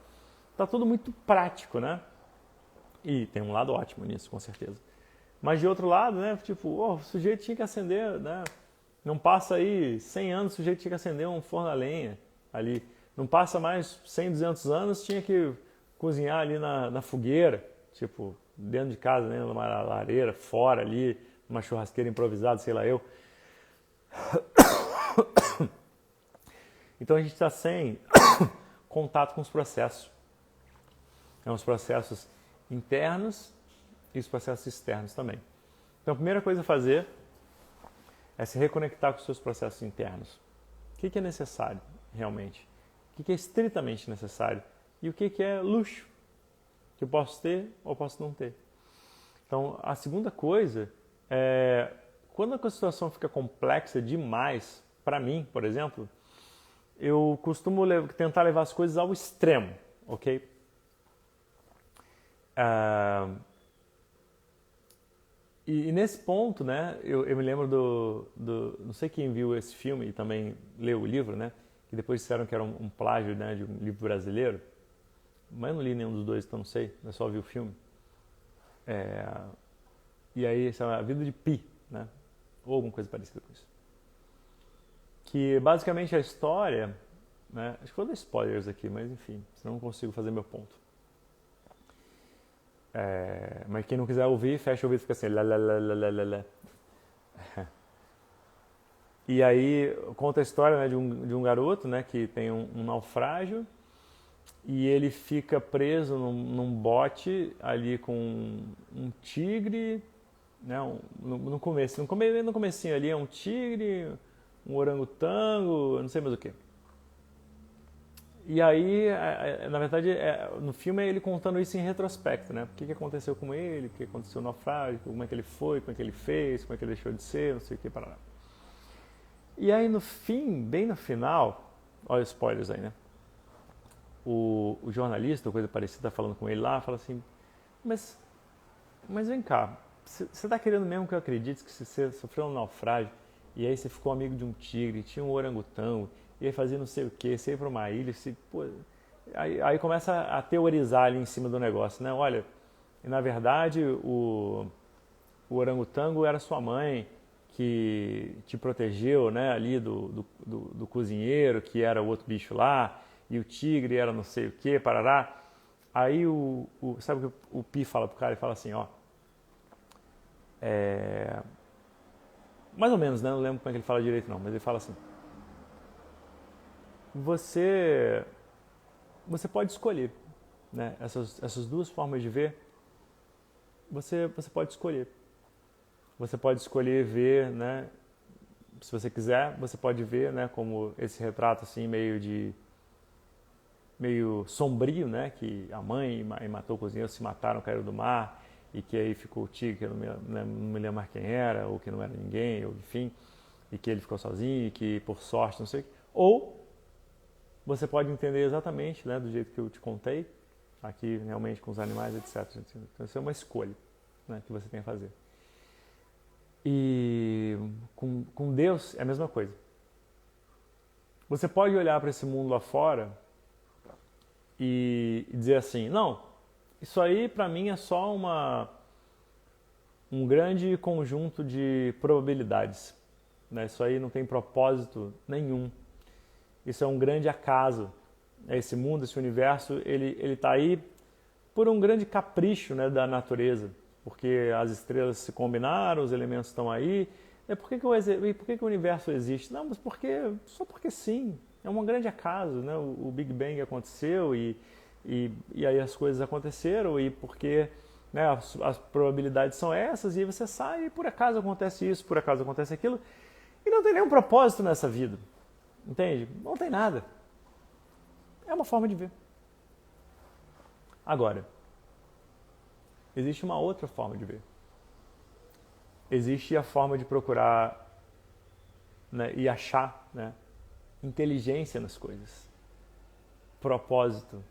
Tá tudo muito prático, né? E tem um lado ótimo nisso, com certeza. Mas de outro lado, né? Tipo, o sujeito tinha que acender, né? Não passa aí 100 anos, o sujeito tinha que acender um forno a lenha ali. Não passa mais 100, 200 anos, tinha que cozinhar ali na fogueira, tipo, dentro de casa, né? Numa lareira, fora ali, numa churrasqueira improvisada, sei lá eu. Então a gente está sem contato com os processos. Os processos internos e os processos externos também. Então a primeira coisa a fazer é se reconectar com os seus processos internos. O que é necessário realmente? O que é estritamente necessário? E o que é luxo? Que eu posso ter ou posso não ter? Então a segunda coisa é, quando a situação fica complexa demais, para mim, por exemplo, eu costumo tentar levar as coisas ao extremo, ok? E nesse ponto, né, eu me lembro não sei quem viu esse filme e também leu o livro, né, que depois disseram que era um plágio, né, de um livro brasileiro, mas eu não li nenhum dos dois, então não sei, eu só vi o filme. E aí, essa é a vida de Pi, né, ou alguma coisa parecida com isso. Que basicamente a história, né, acho que vou dar spoilers aqui, mas enfim, senão não consigo fazer meu ponto. Mas quem não quiser ouvir, fecha o ouvido e fica assim, lá, lá, lá, lá, lá, lá. E aí conta a história, né, de um garoto, né, que tem um naufrágio e ele fica preso num bote ali com um tigre, né, no comecinho ali é um tigre, um orangotango, não sei mais o que. E aí, na verdade, no filme é ele contando isso em retrospecto, né? O que aconteceu com ele, o que aconteceu no naufrágio, como é que ele foi, como é que ele fez, como é que ele deixou de ser, não sei o que, parará. E aí no fim, bem no final, olha os spoilers aí, né? O jornalista, ou coisa parecida, tá falando com ele lá, fala assim, mas vem cá, você tá querendo mesmo que eu acredite que você sofreu um naufrágio e aí você ficou amigo de um tigre, tinha um orangotango, e aí fazia não sei o que, você ia para uma ilha, aí começa a teorizar ali em cima do negócio, né? Olha, na verdade o orangotango era sua mãe que te protegeu, né? Ali do cozinheiro, que era o outro bicho lá, e o tigre era não sei o que, parará. Aí sabe o que o Pi fala pro cara? Ele fala assim, ó, mais ou menos, né? Não lembro como é que ele fala direito não, mas ele fala assim, você pode escolher, né? Essas duas formas de ver, você pode escolher. Você pode escolher ver, né? Se você quiser, você pode ver, né? Como esse retrato assim meio sombrio, né? Que a mãe matou o cozinheiro, se mataram, caíram do mar e que aí ficou o tigre, que eu não me lembro mais quem era, ou que não era ninguém, ou enfim, e que ele ficou sozinho, e que por sorte, não sei o que. Ou você pode entender exatamente, né, do jeito que eu te contei, aqui realmente com os animais, etc. Então isso é uma escolha, né, que você tem a fazer. E com Deus é a mesma coisa. Você pode olhar para esse mundo lá fora e dizer assim, não, Isso aí, para mim, é só um grande conjunto de probabilidades, né? Isso aí não tem propósito nenhum. Isso é um grande acaso. Esse mundo, esse universo, ele está aí por um grande capricho, né, da natureza, porque as estrelas se combinaram, os elementos estão aí. Por que o universo existe? Não, mas só porque sim. É um grande acaso, né? O Big Bang aconteceu e aí as coisas aconteceram e porque, né, as probabilidades são essas e aí você sai e por acaso acontece isso, por acaso acontece aquilo e não tem nenhum propósito nessa vida, entende? Não tem nada. É uma forma de ver. Agora, existe uma outra forma de ver. Existe a forma de procurar, né, e achar, né, inteligência nas coisas, propósito.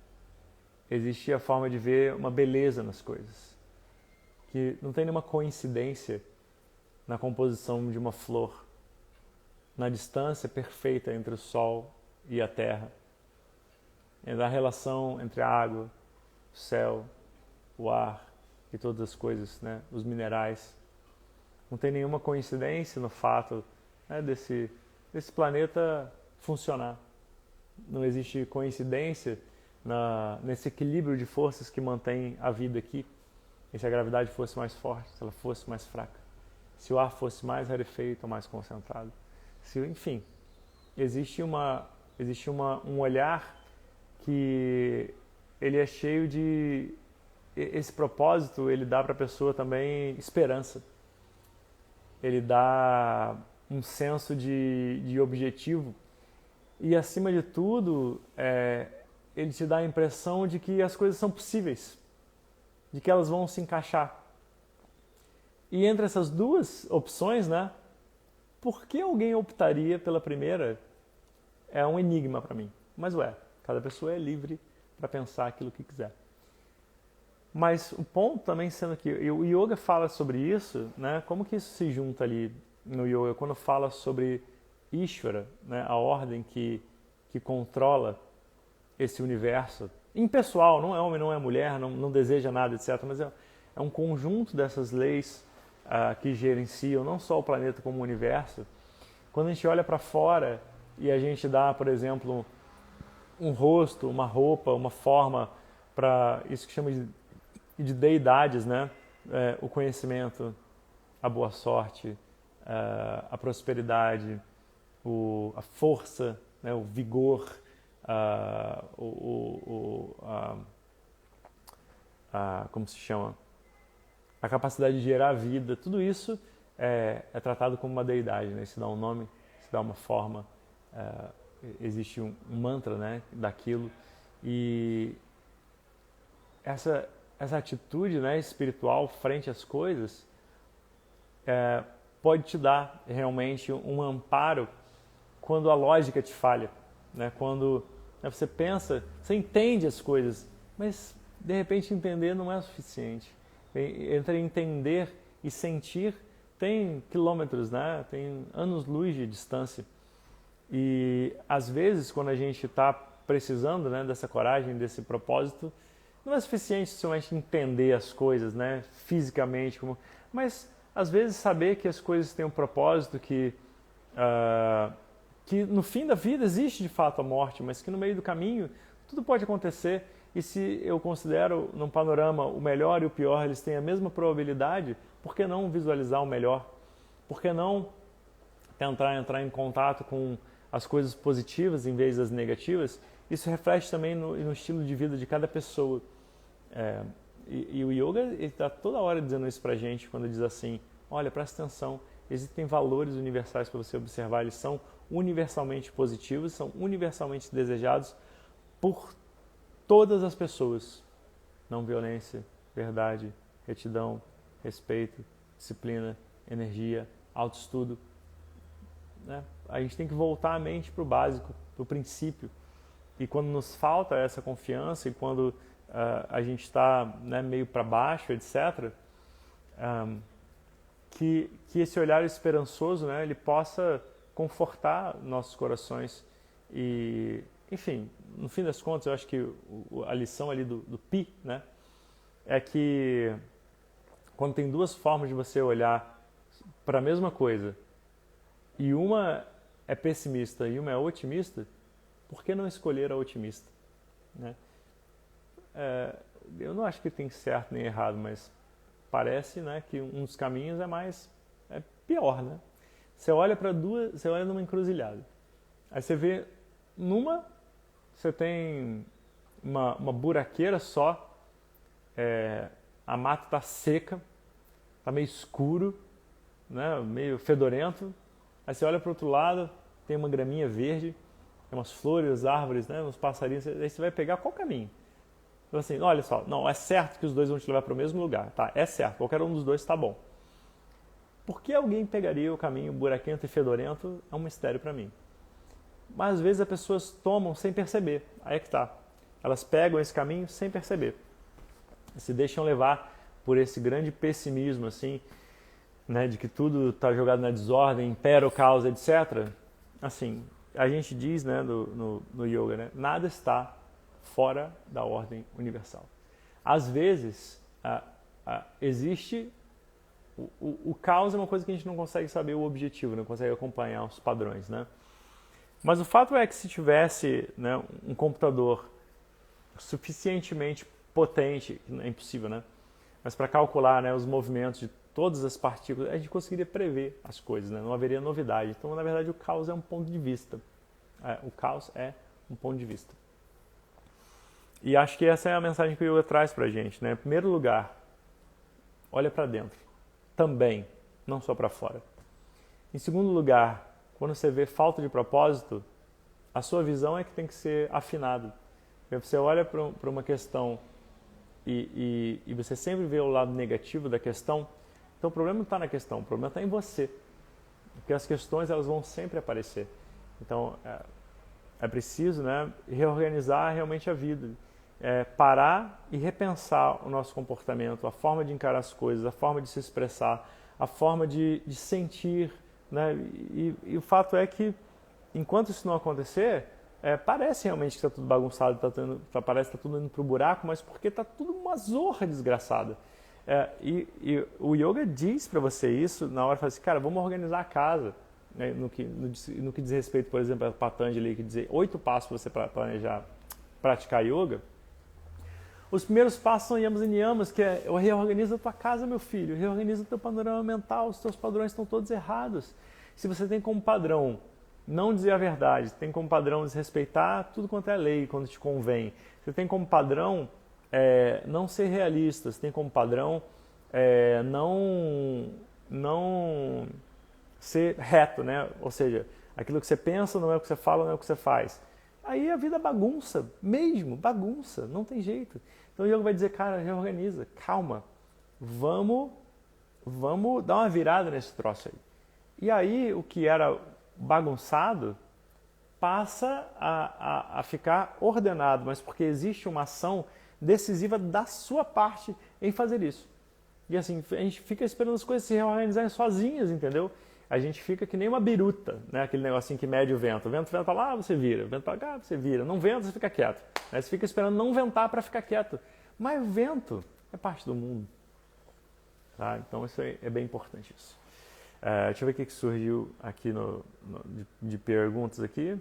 Existe a forma de ver uma beleza nas coisas, que não tem nenhuma coincidência na composição de uma flor, na distância perfeita entre o Sol e a Terra, na relação entre a água, o céu, o ar e todas as coisas, né, os minerais. Não tem nenhuma coincidência no fato, né, desse planeta funcionar. Não existe coincidência nesse equilíbrio de forças que mantém a vida aqui. E se a gravidade fosse mais forte, se ela fosse mais fraca, se o ar fosse mais rarefeito ou mais concentrado. Enfim, existe um olhar que ele é cheio de... Esse propósito, ele dá para a pessoa também esperança. Ele dá um senso de objetivo e, acima de tudo, ele te dá a impressão de que as coisas são possíveis, de que elas vão se encaixar. E entre essas duas opções, né, por que alguém optaria pela primeira é um enigma para mim. Mas, cada pessoa é livre para pensar aquilo que quiser. Mas o ponto também sendo que o yoga fala sobre isso, né? Como que isso se junta ali no yoga? Quando fala sobre Ishvara, né? A ordem que controla esse universo, impessoal, não é homem, não é mulher, não deseja nada, etc. Mas é um conjunto dessas leis que gerenciam não só o planeta como o universo. Quando a gente olha para fora e a gente dá, por exemplo, um rosto, uma roupa, uma forma para isso que chama de deidades, né? O conhecimento, a boa sorte, a prosperidade, a força, né? O vigor, como se chama? A capacidade de gerar vida. Tudo isso é tratado como uma deidade, né? Se dá um nome, se dá uma forma, existe um mantra, né, daquilo. E essa atitude, né, espiritual frente às coisas pode te dar realmente um amparo quando a lógica te falha, né? Quando, né, você pensa, você entende as coisas, mas de repente entender não é o suficiente. Entre entender e sentir tem quilômetros, né? Tem anos-luz de distância. E às vezes quando a gente está precisando, né, dessa coragem, desse propósito, não é suficiente somente entender as coisas, né, fisicamente, mas às vezes saber que as coisas têm um propósito, que no fim da vida existe de fato a morte, mas que no meio do caminho tudo pode acontecer. E se eu considero num panorama o melhor e o pior, eles têm a mesma probabilidade, por que não visualizar o melhor? Por que não tentar entrar em contato com as coisas positivas em vez das negativas? Isso reflete também no estilo de vida de cada pessoa. E o yoga está toda hora dizendo isso pra gente, quando diz assim, olha, presta atenção, existem valores universais para você observar, eles são universalmente positivos, são universalmente desejados por todas as pessoas. Não violência, verdade, retidão, respeito, disciplina, energia, autoestudo. Né? A gente tem que voltar a mente para o básico, para o princípio. E quando nos falta essa confiança e quando a gente está, né, meio para baixo, etc., que esse olhar esperançoso, né, ele possa confortar nossos corações. E, enfim, no fim das contas, eu acho que a lição ali do Pi, né, é que quando tem duas formas de você olhar para a mesma coisa e uma é pessimista e uma é otimista, por que não escolher a otimista? Né? Eu não acho que tem certo nem errado, mas parece, né, que um dos caminhos é pior, né? Você olha para duas, você olha numa encruzilhada. Aí você vê você tem uma buraqueira só, a mata está seca, está meio escuro, né, meio fedorento. Aí você olha para o outro lado, tem uma graminha verde, tem umas flores, árvores, né, uns passarinhos. Aí você vai pegar qual caminho? Então, assim, olha só, não, é certo que os dois vão te levar para o mesmo lugar, tá? É certo, qualquer um dos dois está bom. Por que alguém pegaria o caminho buraquento e fedorento é um mistério para mim. Mas às vezes as pessoas tomam sem perceber, aí é que tá. Elas pegam esse caminho sem perceber. Se deixam levar por esse grande pessimismo, assim, né, de que tudo está jogado na desordem, impera o caos, etc. Assim, a gente diz, né, no yoga, né, nada está fora da ordem universal. Às vezes, existe... O caos é uma coisa que a gente não consegue saber o objetivo, não consegue acompanhar os padrões, né? Mas o fato é que se tivesse, né, um computador suficientemente potente, é impossível, né? Mas para calcular, né, os movimentos de todas as partículas, a gente conseguiria prever as coisas, né? Não haveria novidade. Então, na verdade, o caos é um ponto de vista. O caos é um ponto de vista. E acho que essa é a mensagem que o yoga traz para a gente, né? Em primeiro lugar, olha para dentro. Também, não só para fora. Em segundo lugar, quando você vê falta de propósito, a sua visão é que tem que ser afinada. Você olha para uma questão e você sempre vê o lado negativo da questão, então o problema não está na questão, o problema está em você. Porque as questões elas vão sempre aparecer. Então é preciso, né, reorganizar realmente a vida. Parar e repensar o nosso comportamento, a forma de encarar as coisas, a forma de se expressar, a forma de sentir, né? E o fato é que, enquanto isso não acontecer, parece realmente que está tudo bagunçado, parece que está tudo indo para o buraco, mas porque está tudo uma zorra desgraçada. E o yoga diz para você isso na hora de falar assim, cara, vamos organizar a casa. Né? No que diz respeito, por exemplo, a Patanjali, que diz 8 passos para você planejar praticar yoga. Os primeiros passos são yamas e niyamas, que é reorganiza a tua casa, meu filho, reorganiza o teu panorama mental, os teus padrões estão todos errados. Se você tem como padrão não dizer a verdade, tem como padrão desrespeitar tudo quanto é lei quando te convém, você tem como padrão não ser realista, você tem como padrão não ser reto, né? Ou seja, aquilo que você pensa não é o que você fala, não é o que você faz. Aí a vida bagunça, mesmo, bagunça, não tem jeito. Então o yoga vai dizer, cara, reorganiza, calma, vamos dar uma virada nesse troço aí. E aí o que era bagunçado passa a ficar ordenado, mas porque existe uma ação decisiva da sua parte em fazer isso. E assim, a gente fica esperando as coisas se reorganizarem sozinhas, entendeu? A gente fica que nem uma biruta, né? Aquele negocinho que mede o vento. O vento venta lá, você vira. O vento para cá, você vira. Não venta, você fica quieto. Aí você fica esperando não ventar para ficar quieto. Mas o vento é parte do mundo. Tá? Então isso é bem importante. Isso. Deixa eu ver o que surgiu aqui de perguntas aqui.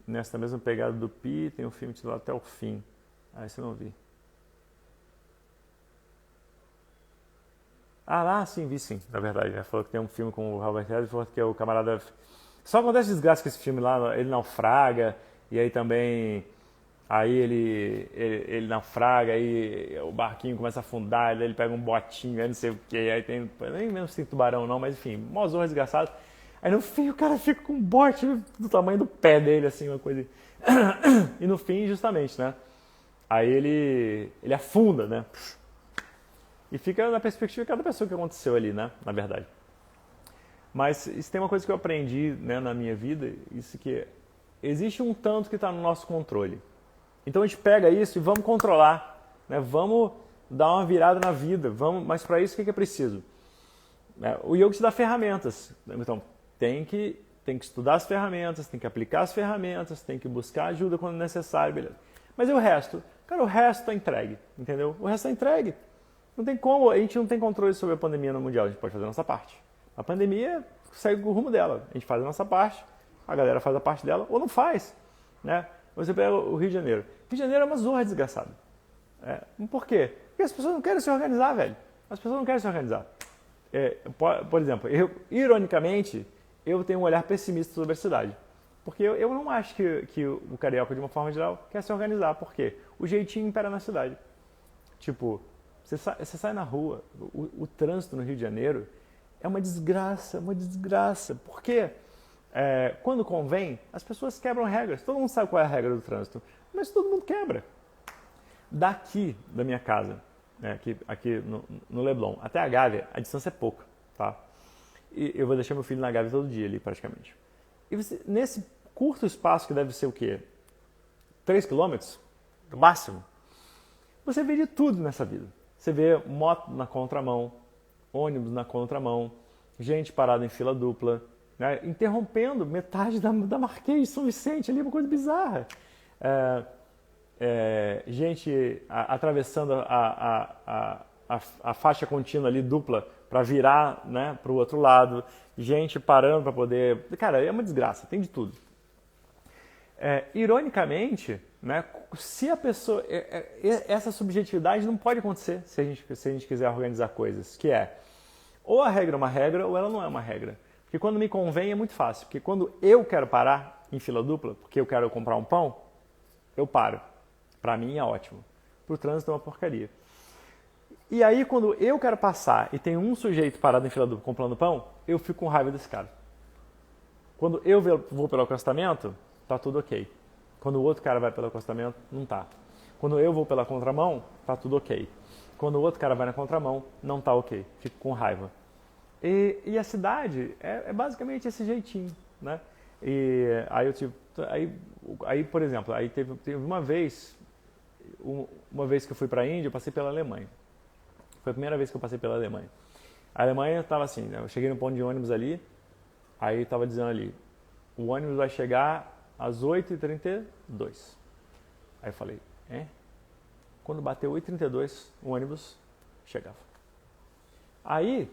Nessa mesma pegada do Pi, tem um filme titulado Até o Fim. Esse eu não vi. Lá sim, vi sim, na verdade. Ele falou que tem um filme com o Robert Redford, falou que é o camarada... Só acontece desgraça com esse filme lá, ele naufraga, e aí também... Aí ele naufraga, aí o barquinho começa a afundar, aí ele pega um botinho, aí não sei o que, aí tem... Nem mesmo se tem tubarão não, mas enfim, mó zorra desgraçado. Aí no fim o cara fica com um bote do tamanho do pé dele, assim, uma coisa... E no fim, justamente, né? Aí ele afunda, né? E fica na perspectiva de cada pessoa que aconteceu ali, né? Na verdade. Mas isso tem uma coisa que eu aprendi, né, na minha vida, isso que existe um tanto que está no nosso controle. Então a gente pega isso e vamos controlar, né? Vamos dar uma virada na vida, mas para isso o que é preciso? O yoga te dá ferramentas. Então tem que estudar as ferramentas, tem que aplicar as ferramentas, tem que buscar ajuda quando necessário, beleza. Mas e o resto? Cara, o resto está entregue, entendeu? O resto está entregue. Não tem como, a gente não tem controle sobre a pandemia no mundial, a gente pode fazer a nossa parte. A pandemia segue o rumo dela, a gente faz a nossa parte, a galera faz a parte dela, ou não faz, né? Você pega o Rio de Janeiro. Rio de Janeiro é uma zorra desgraçada. Por quê? Porque as pessoas não querem se organizar, velho. As pessoas não querem se organizar. Por exemplo, ironicamente, eu tenho um olhar pessimista sobre a cidade. Porque eu não acho que o carioca, de uma forma geral, quer se organizar. Por quê? O jeitinho impera na cidade. Tipo, você sai na rua, o trânsito no Rio de Janeiro é uma desgraça, uma desgraça. Por quê? Quando convém, as pessoas quebram regras. Todo mundo sabe qual é a regra do trânsito, mas todo mundo quebra. Daqui, da minha casa, né, aqui no Leblon, até a Gávea, a distância é pouca, tá? E eu vou deixar meu filho na Gávea todo dia ali, praticamente. E nesse curto espaço, que deve ser o quê? 3 quilômetros? No máximo. Você vê de tudo nessa vida. Você vê moto na contramão, ônibus na contramão, gente parada em fila dupla, né, interrompendo metade da Marquês de São Vicente ali, uma coisa bizarra. Gente atravessando a faixa contínua ali, dupla, para virar, né, para o outro lado, gente parando para poder... Cara, é uma desgraça, tem de tudo. Ironicamente, né, se a pessoa... essa subjetividade não pode acontecer se a gente quiser organizar coisas, que é, ou a regra é uma regra, ou ela não é uma regra. Porque quando me convém é muito fácil, porque quando eu quero parar em fila dupla, porque eu quero comprar um pão, eu paro. Para mim é ótimo. Para o trânsito é uma porcaria. E aí, quando eu quero passar e tem um sujeito parado em fila dupla comprando pão, eu fico com raiva desse cara. Quando eu vou pelo acostamento, tá tudo ok. Quando o outro cara vai pelo acostamento, não tá. Quando eu vou pela contramão, tá tudo ok. Quando o outro cara vai na contramão, não tá ok. Fico com raiva. E a cidade é basicamente esse jeitinho, né? E aí, por exemplo, aí teve uma vez que eu fui para a Índia, eu passei pela Alemanha. Foi a primeira vez que eu passei pela Alemanha. A Alemanha estava assim, né? Eu cheguei no ponto de ônibus ali, aí estava dizendo ali, o ônibus vai chegar às 8h32. Aí eu falei, Quando bateu 8h32, o ônibus chegava. Aí,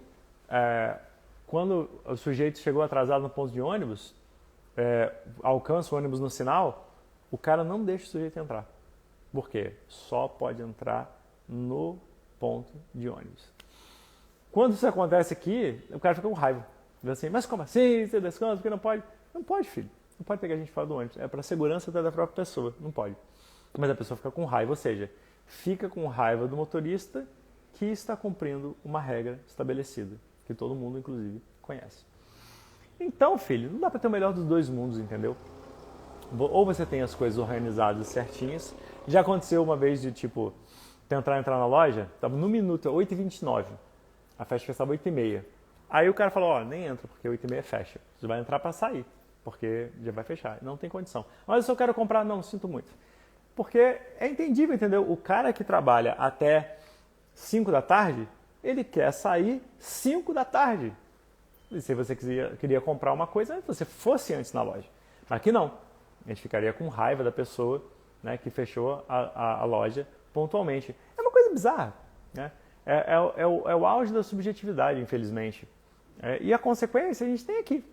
quando o sujeito chegou atrasado no ponto de ônibus, alcança o ônibus no sinal, o cara não deixa o sujeito entrar. Por quê? Só pode entrar no ponto de ônibus. Quando isso acontece aqui, o cara fica com raiva. Diz assim, mas como assim? Você descansa? Porque não pode? Não pode, filho. Não pode pegar a gente fora do ônibus. É para a segurança até da própria pessoa. Não pode. Mas a pessoa fica com raiva, ou seja, fica com raiva do motorista que está cumprindo uma regra estabelecida, que todo mundo, inclusive, conhece. Então, filho, não dá para ter o melhor dos dois mundos, entendeu? Ou você tem as coisas organizadas certinhas. Já aconteceu uma vez de, tipo, tentar entrar na loja, estava no minuto, 8h29. A festa estava 8h30. Aí o cara falou, nem entra, porque 8h30 fecha. Você vai entrar para sair, porque já vai fechar. Não tem condição. Mas eu só quero comprar, não, sinto muito. Porque é entendível, entendeu? O cara que trabalha até 5 da tarde, ele quer sair 5 da tarde. E se você queria comprar uma coisa, você fosse antes na loja. Mas aqui não. A gente ficaria com raiva da pessoa, né, que fechou a loja pontualmente. É uma coisa bizarra, né? É o auge da subjetividade, infelizmente. E a consequência a gente tem aqui.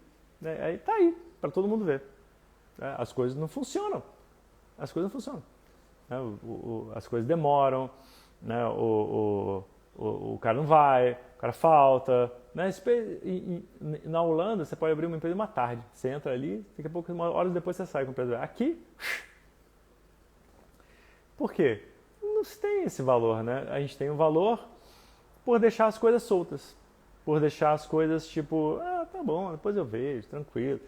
Né? Está aí, para todo mundo ver. As coisas não funcionam. As coisas não funcionam. As coisas demoram, né? O cara não vai, o cara falta. Né? Na Holanda, você pode abrir uma empresa uma tarde. Você entra ali, daqui a pouco, horas depois você sai com a empresa. Aqui, por quê? Não se tem esse valor, né? A gente tem um valor por deixar as coisas soltas. Por deixar as coisas tipo, tá bom, depois eu vejo, tranquilo.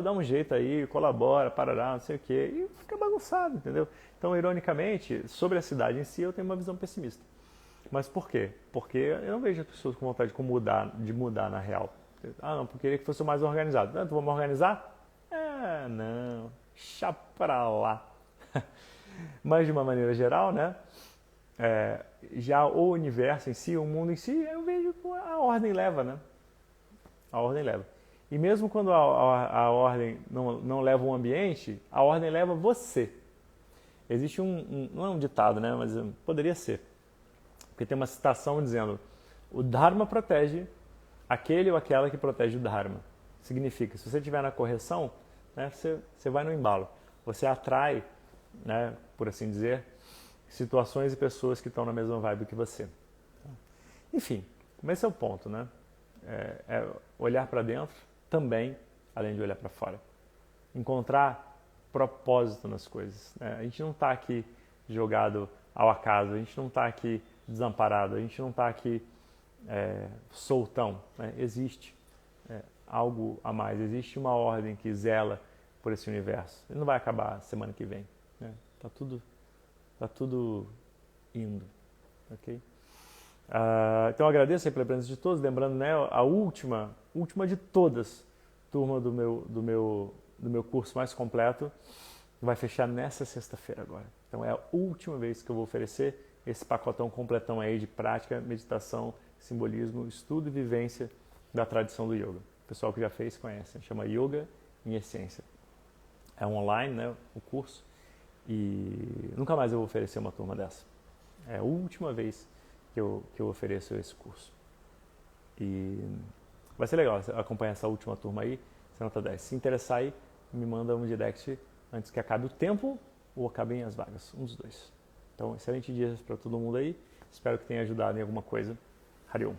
Dá um jeito aí, colabora, parará, não sei o quê. E fica bagunçado, entendeu? Então, ironicamente, sobre a cidade em si, eu tenho uma visão pessimista. Mas por quê? Porque eu não vejo as pessoas com vontade de mudar na real. Não, porque eu queria que fosse mais organizado. Então vamos organizar? Não, deixa pra lá. Mas de uma maneira geral, né? Já o universo em si, o mundo em si, eu vejo que a ordem leva, né? A ordem leva. E mesmo quando a ordem não leva o ambiente, a ordem leva você. Existe não é um ditado, né? Mas poderia ser. Porque tem uma citação dizendo: o Dharma protege aquele ou aquela que protege o Dharma. Significa, se você estiver na correção, né, você vai no embalo. Você atrai, né, por assim dizer, situações e pessoas que estão na mesma vibe que você. Enfim, esse é o ponto, né? É olhar para dentro também, além de olhar para fora. Encontrar propósito nas coisas, né? A gente não está aqui jogado ao acaso, a gente não está aqui desamparado, a gente não está aqui soltão, né? Existe algo a mais, existe uma ordem que zela por esse universo. Ele não vai acabar semana que vem, né? Tá tudo indo, ok? Então eu agradeço aí pela presença de todos, lembrando, né, a última de todas, turma do meu curso mais completo, vai fechar nessa sexta-feira agora. Então é a última vez que eu vou oferecer esse pacotão completão aí de prática, meditação, simbolismo, estudo e vivência da tradição do yoga. O pessoal que já fez conhece, chama Yoga em Essência. É online, né, o curso, e nunca mais eu vou oferecer uma turma dessa. É a última vez que eu ofereço esse curso. E vai ser legal acompanhar essa última turma aí, você nota 10. Se interessar aí, me manda um direct antes que acabe o tempo ou acabem as vagas, um dos dois. Então, excelente dia para todo mundo aí. Espero que tenha ajudado em alguma coisa. Hariom.